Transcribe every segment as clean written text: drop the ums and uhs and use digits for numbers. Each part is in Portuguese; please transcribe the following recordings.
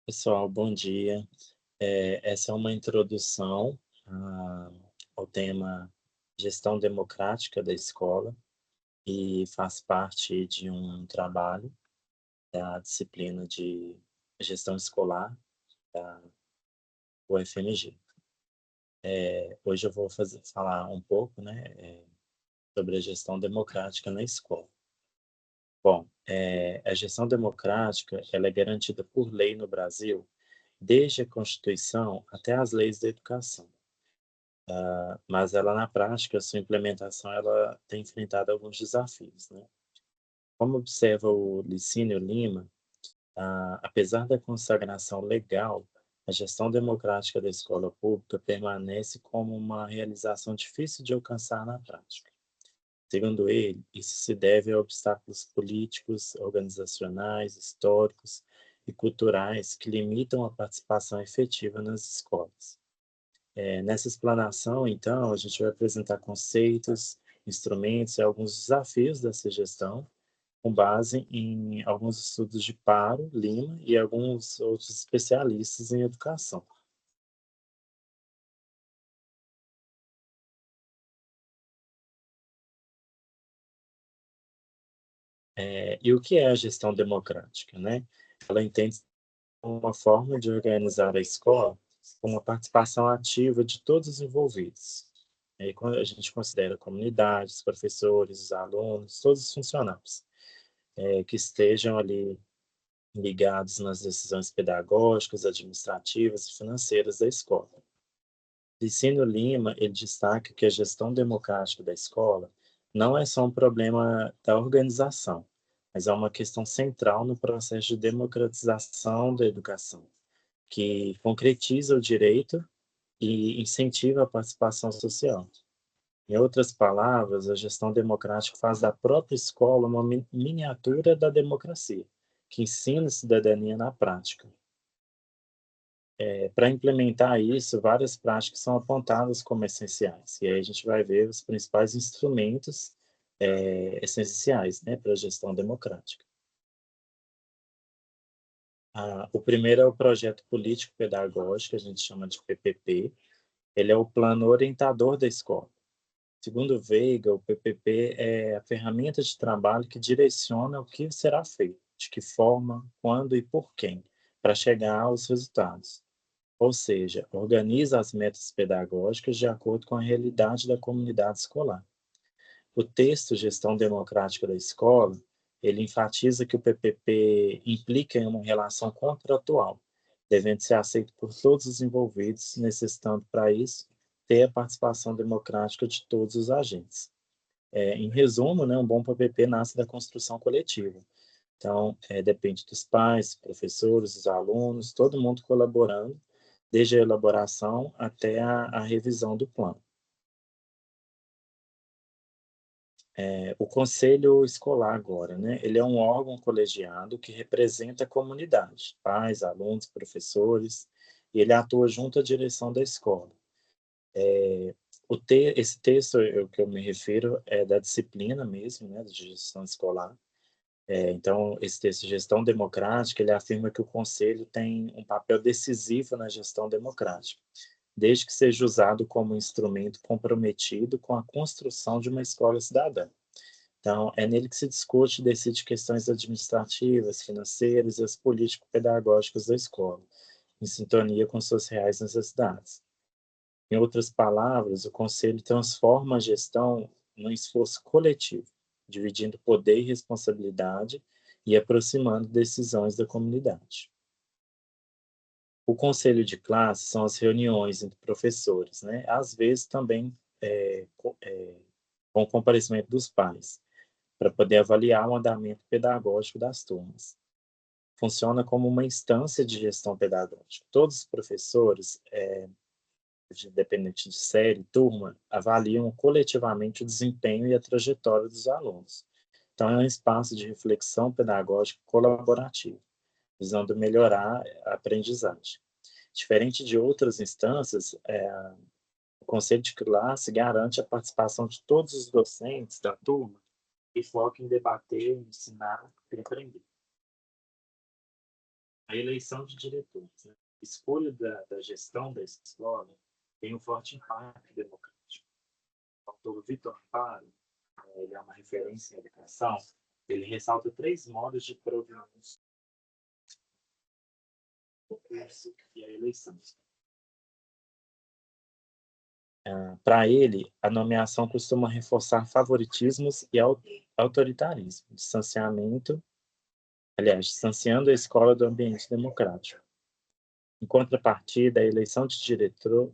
Pessoal, bom dia. Essa é uma introdução ao tema gestão democrática da escola e faz parte de um trabalho da disciplina de gestão escolar da UFMG. Hoje eu vou falar um pouco, né, sobre a gestão democrática na escola. Bom, a gestão democrática ela é garantida por lei no Brasil desde a Constituição até as leis da educação. Mas ela na prática, sua implementação, ela tem enfrentado alguns desafios, né. Como observa o Licínio Lima, apesar da consagração legal, a gestão democrática da escola pública permanece como uma realização difícil de alcançar na prática. Segundo ele, isso se deve a obstáculos políticos, organizacionais, históricos e culturais que limitam a participação efetiva nas escolas. Nessa explanação, então, a gente vai apresentar conceitos, instrumentos e alguns desafios dessa gestão, com base em alguns estudos de Paro, Lima e alguns outros especialistas em educação. E o que é a gestão democrática, né? Ela entende como uma forma de organizar a escola com uma participação ativa de todos os envolvidos. Aí, quando a gente considera comunidades, professores, os alunos, todos os funcionários, que estejam ali ligados nas decisões pedagógicas, administrativas e financeiras da escola. Licínio Lima, ele destaca que a gestão democrática da escola não é só um problema da organização, mas é uma questão central no processo de democratização da educação, que concretiza o direito e incentiva a participação social. Em outras palavras, a gestão democrática faz da própria escola uma miniatura da democracia, que ensina a cidadania na prática. Para implementar isso, várias práticas são apontadas como essenciais, e aí a gente vai ver os principais instrumentos essenciais, né, para a gestão democrática. O primeiro é o projeto político-pedagógico, a gente chama de PPP. Ele é o plano orientador da escola. Segundo Veiga, o PPP é a ferramenta de trabalho que direciona o que será feito, de que forma, quando e por quem, para chegar aos resultados. Ou seja, organiza as metas pedagógicas de acordo com a realidade da comunidade escolar. O texto Gestão Democrática da Escola, ele enfatiza que o PPP implica em uma relação contratual, devendo ser aceito por todos os envolvidos, necessitando, para isso, ter a participação democrática de todos os agentes. Em resumo, né, um bom PPP nasce da construção coletiva. Então, depende dos pais, professores, os alunos, todo mundo colaborando, desde a elaboração até a revisão do plano. O conselho escolar agora, né, ele é um órgão colegiado que representa a comunidade, pais, alunos, professores, e ele atua junto à direção da escola. Esse texto que eu me refiro é da disciplina mesmo, né, de gestão escolar. Então, esse texto de gestão democrática, ele afirma que o conselho tem um papel decisivo na gestão democrática, desde que seja usado como instrumento comprometido com a construção de uma escola cidadã. Então, é nele que se discute e decide questões administrativas, financeiras e as político-pedagógicas da escola, em sintonia com suas reais necessidades. Em outras palavras, o conselho transforma a gestão num esforço coletivo, dividindo poder e responsabilidade e aproximando decisões da comunidade. O conselho de classe são as reuniões entre professores, né? Às vezes também com o comparecimento dos pais, para poder avaliar o andamento pedagógico das turmas. Funciona como uma instância de gestão pedagógica. Todos os professores, independente de série, turma, avaliam coletivamente o desempenho e a trajetória dos alunos. Então, é um espaço de reflexão pedagógica colaborativa, visando melhorar a aprendizagem. Diferente de outras instâncias, o conselho de classe garante a participação de todos os docentes da turma e foca em debater, ensinar e aprender. A eleição de diretores, né? A escolha da gestão da escola tem um forte impacto democrático. O autor Vitor Faro, ele é uma referência em educação, ele ressalta três modos de provimento do curso e a eleição. Para ele, a nomeação costuma reforçar favoritismos e autoritarismo, distanciando a escola do ambiente democrático. Em contrapartida, a eleição de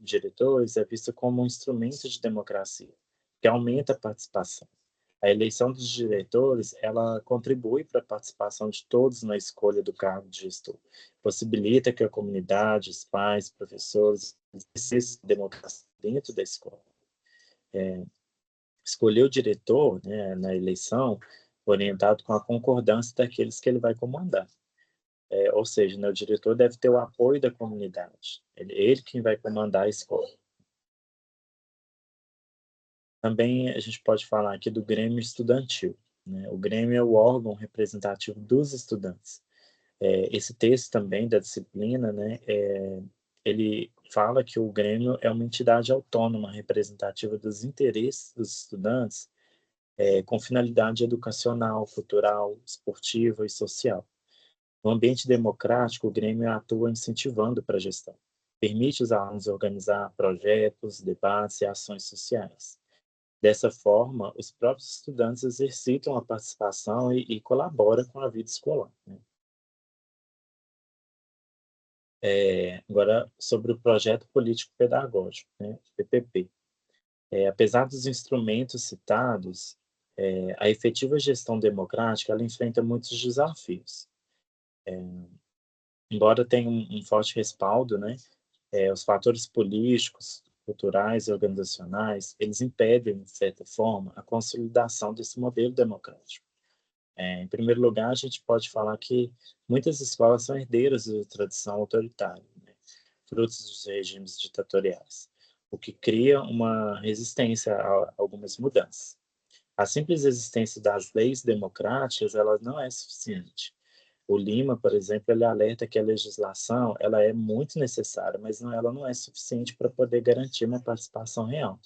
diretores é vista como um instrumento de democracia, que aumenta a participação. A eleição dos diretores, ela contribui para a participação de todos na escolha do cargo de gestor. Possibilita que a comunidade, os pais, professores, exerçam democracia dentro da escola. Escolher o diretor, né, na eleição, orientado com a concordância daqueles que ele vai comandar. Ou seja, né, o diretor deve ter o apoio da comunidade. Ele quem vai comandar a escola. Também a gente pode falar aqui do Grêmio Estudantil, né? O Grêmio é o órgão representativo dos estudantes. Esse texto também da disciplina, né, ele fala que o Grêmio é uma entidade autônoma representativa dos interesses dos estudantes, com finalidade educacional, cultural, esportiva e social. No ambiente democrático, o Grêmio atua incentivando para a gestão. Permite os alunos organizar projetos, debates e ações sociais. Dessa forma, os próprios estudantes exercitam a participação e colaboram com a vida escolar, né? Agora, sobre o projeto político-pedagógico, né, PPP. Apesar dos instrumentos citados, a efetiva gestão democrática ela enfrenta muitos desafios. Embora tenha um forte respaldo, né, os fatores políticos, culturais e organizacionais, eles impedem, de certa forma, a consolidação desse modelo democrático. Em primeiro lugar, a gente pode falar que muitas escolas são herdeiras da tradição autoritária, né, frutos dos regimes ditatoriais, o que cria uma resistência a algumas mudanças. A simples existência das leis democráticas, ela não é suficiente. O Lima, por exemplo, ele alerta que a legislação ela é muito necessária, mas ela não é suficiente para poder garantir uma participação real.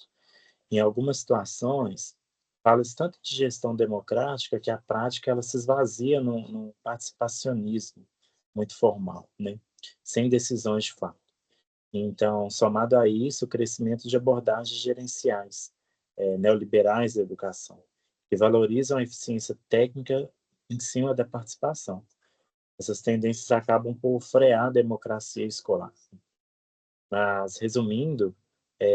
Em algumas situações, fala-se tanto de gestão democrática que a prática ela se esvazia num participacionismo muito formal, né? Sem decisões de fato. Então, somado a isso, o crescimento de abordagens gerenciais, neoliberais da educação, que valorizam a eficiência técnica em cima da participação. Essas tendências acabam por frear a democracia escolar. Mas, resumindo,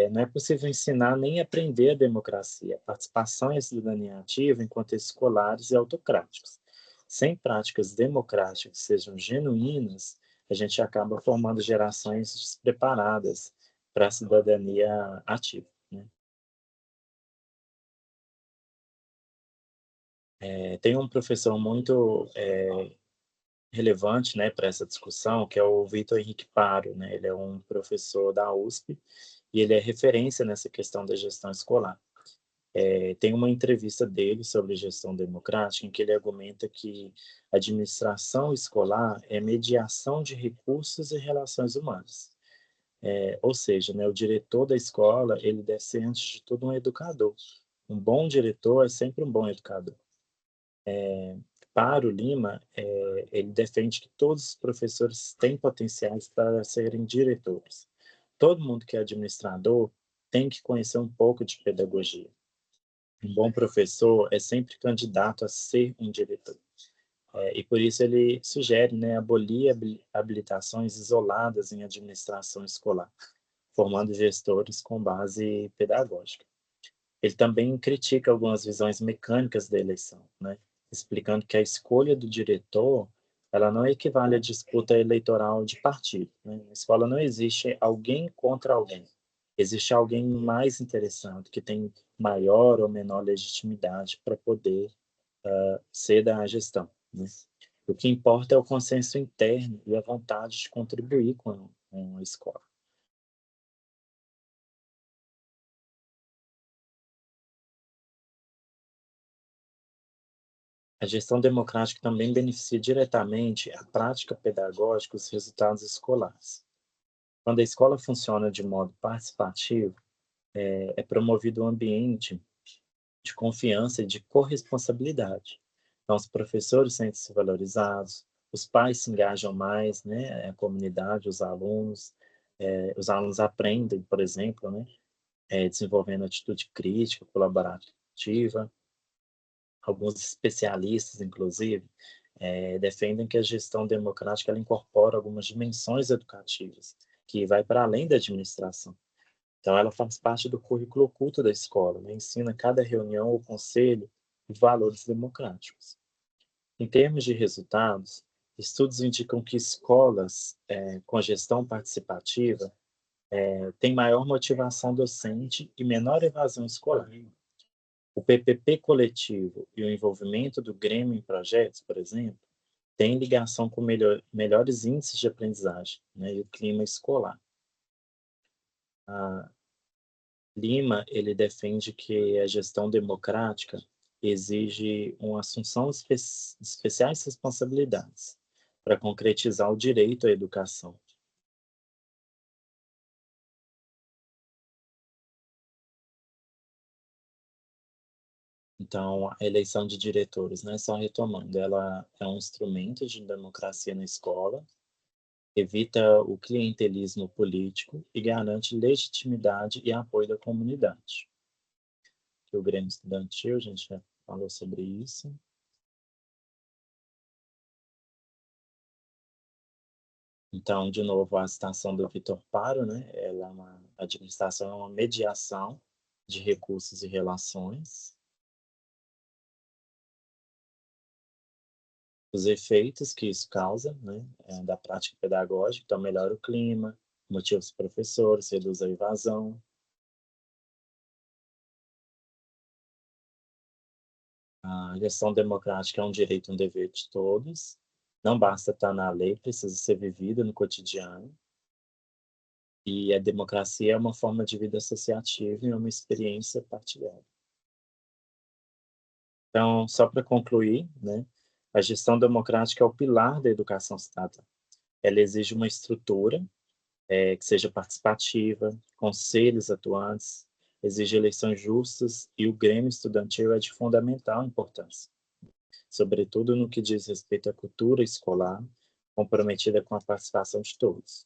não é possível ensinar nem aprender a democracia, a participação e a cidadania ativa enquanto escolares e autocráticos. Sem práticas democráticas que sejam genuínas, a gente acaba formando gerações despreparadas para a cidadania ativa, né? Tem um professor muito relevante, né, para essa discussão, que é o Vitor Henrique Paro, né? Ele é um professor da USP e ele é referência nessa questão da gestão escolar. Tem uma entrevista dele sobre gestão democrática em que ele argumenta que a administração escolar é mediação de recursos e relações humanas. Ou seja, né, o diretor da escola ele deve ser antes de tudo um educador. Um bom diretor é sempre um bom educador. Para o Lima, ele defende que todos os professores têm potenciais para serem diretores. Todo mundo que é administrador tem que conhecer um pouco de pedagogia. Um bom professor é sempre candidato a ser um diretor. E por isso ele sugere, né, abolir habilitações isoladas em administração escolar, formando gestores com base pedagógica. Ele também critica algumas visões mecânicas da eleição, né, explicando que a escolha do diretor ela não equivale à disputa eleitoral de partido, né? Na escola não existe alguém contra alguém. Existe alguém mais interessante, que tem maior ou menor legitimidade para poder ser da gestão, né? O que importa é o consenso interno e a vontade de contribuir com a escola. A gestão democrática também beneficia diretamente a prática pedagógica e os resultados escolares. Quando a escola funciona de modo participativo, é promovido um ambiente de confiança e de corresponsabilidade. Então, os professores sentem-se valorizados, os pais se engajam mais, né, a comunidade, os alunos aprendem, por exemplo, né, desenvolvendo atitude crítica, colaborativa. Alguns especialistas, inclusive, defendem que a gestão democrática ela incorpora algumas dimensões educativas, que vai para além da administração. Então, ela faz parte do currículo oculto da escola, né? Ensina cada reunião ou conselho valores democráticos. Em termos de resultados, estudos indicam que escolas com gestão participativa têm maior motivação docente e menor evasão escolar. O PPP coletivo e o envolvimento do Grêmio em projetos, por exemplo, têm ligação com melhores índices de aprendizagem, né, e o clima escolar. A Lima, ele defende que a gestão democrática exige uma assunção de especiais responsabilidades para concretizar o direito à educação. Então, a eleição de diretores, né, só retomando, ela é um instrumento de democracia na escola, evita o clientelismo político e garante legitimidade e apoio da comunidade. Que o Grêmio Estudantil, a gente já falou sobre isso. Então, de novo, a citação do Vitor Paro, né? A administração é uma mediação de recursos e relações. Os efeitos que isso causa, né, da prática pedagógica, então melhora o clima, motiva os professores, reduz a evasão. A gestão democrática é um direito e um dever de todos. Não basta estar na lei, precisa ser vivida no cotidiano. E a democracia é uma forma de vida associativa e uma experiência partilhada. Então, só para concluir, né, a gestão democrática é o pilar da educação cidadã. Ela exige uma estrutura que seja participativa, conselhos atuantes, exige eleições justas e o Grêmio Estudantil é de fundamental importância, sobretudo no que diz respeito à cultura escolar, comprometida com a participação de todos.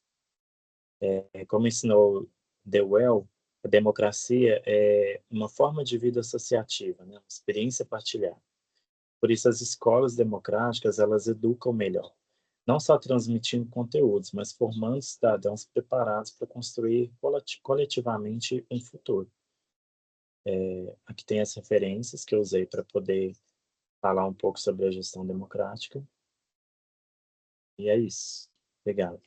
Como ensinou Dewey, a democracia é uma forma de vida associativa, né? Uma experiência partilhada. Por isso, as escolas democráticas, elas educam melhor, não só transmitindo conteúdos, mas formando cidadãos preparados para construir coletivamente um futuro. Aqui tem as referências que eu usei para poder falar um pouco sobre a gestão democrática. E é isso. Obrigado.